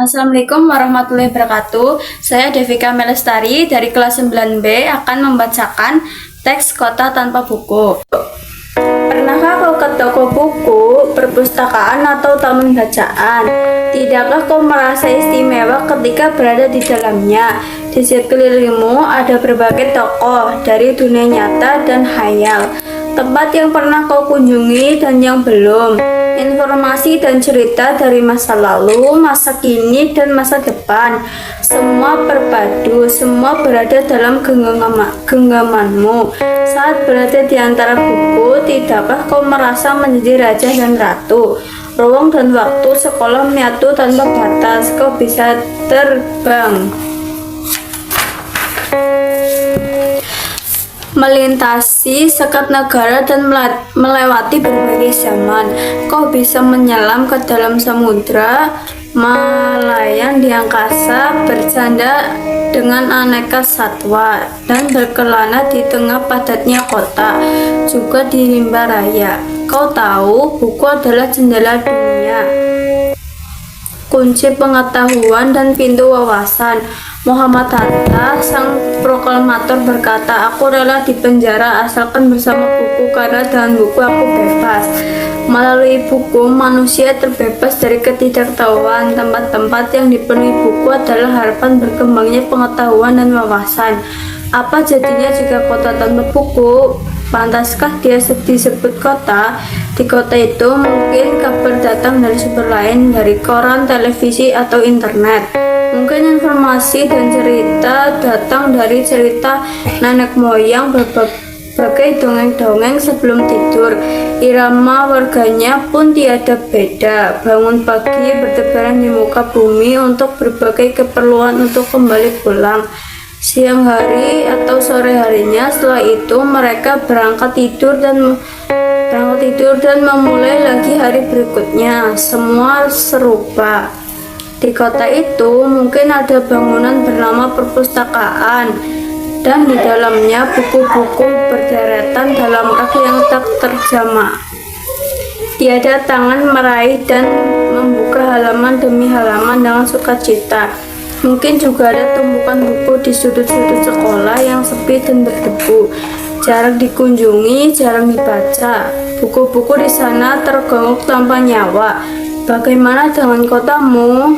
Assalamualaikum warahmatullahi wabarakatuh. Saya Devika Melestari dari kelas 9B akan membacakan teks Kota Tanpa Buku. Pernahkah kau ke toko buku, perpustakaan atau taman bacaan? Tidakkah kau merasa istimewa ketika berada di dalamnya? Di sekelilingmu ada berbagai tokoh dari dunia nyata dan khayal. Tempat yang pernah kau kunjungi dan yang belum. Informasi dan cerita dari masa lalu, masa kini, dan masa depan. Semua berpadu, semua berada dalam genggamanmu. Saat berada di antara buku, tidakkah kau merasa menjadi raja dan ratu? Ruang dan waktu sekolah menyatu tanpa batas, kau bisa terbang, melintasi sekat negara dan melewati berbagai zaman. Kau bisa menyelam ke dalam samudra, melayang di angkasa, bercanda dengan aneka satwa, dan berkelana di tengah padatnya kota, juga di rimba raya. Kau tahu, buku adalah jendela dunia, kunci pengetahuan dan pintu wawasan. Muhammad Hatta, sang proklamator, berkata, "Aku rela dipenjara asalkan bersama buku, karena dengan buku aku bebas." Melalui buku, manusia terbebas dari ketidaktahuan. Tempat-tempat yang dipenuhi buku adalah harapan berkembangnya pengetahuan dan wawasan. Apa jadinya jika kota tanpa buku? Pantaskah dia disebut kota? Di kota itu mungkin kabar datang dari sumber lain, dari koran, televisi, atau internet. Mungkin informasi dan cerita datang dari cerita nenek moyang, berbagai dongeng-dongeng sebelum tidur. Irama warganya pun tiada beda. Bangun pagi, bertebaran di muka bumi untuk berbagai keperluan untuk kembali pulang. Siang hari atau sore harinya, setelah itu mereka berangkat tidur dan memulai lagi hari berikutnya. Semua serupa. Di kota itu mungkin ada bangunan bernama perpustakaan, dan di dalamnya buku-buku berderetan dalam rak yang tak terjamah. Tiada tangan meraih dan membuka halaman demi halaman dengan sukacita. Mungkin juga ada tumpukan buku di sudut-sudut sekolah yang sepi dan berdebu, jarang dikunjungi, jarang dibaca. Buku-buku di sana tergonggok tanpa nyawa. Bagaimana dengan kotamu?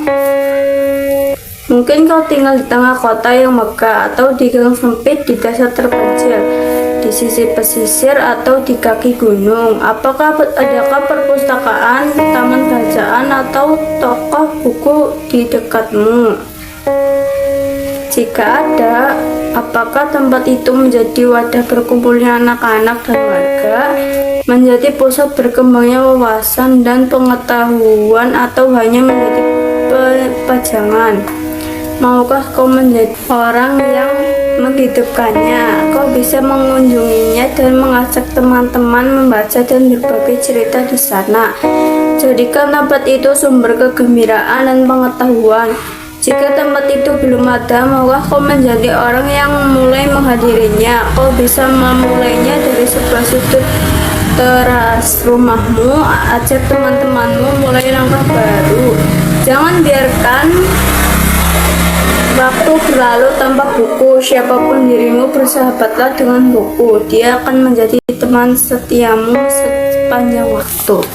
Mungkin kau tinggal di tengah kota yang megah, atau di gang sempit di desa terpencil, di sisi pesisir, atau di kaki gunung. Adakah perpustakaan, taman bacaan, atau toko buku di dekatmu? Jika ada, apakah tempat itu menjadi wadah berkumpulnya anak-anak dan warga, menjadi pusat berkembangnya wawasan dan pengetahuan, atau hanya menjadi pajangan? Maukah kau menjadi orang yang menghidupkannya? Kau bisa mengunjunginya dan mengajak teman-teman membaca dan berbagai cerita di sana. Jadikan tempat itu sumber kegembiraan dan pengetahuan. Jika tempat itu belum ada, maukah kau menjadi orang yang mulai menghadirinya? Kau bisa memulainya dari sebuah sudut teras rumahmu. Ajak teman-temanmu mulai langkah baru. Jangan biarkan waktu berlalu tanpa buku. Siapapun dirimu, bersahabatlah dengan buku. Dia akan menjadi teman setiamu sepanjang waktu.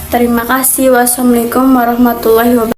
Terima kasih. Wassalamualaikum warahmatullahi wabarakatuh.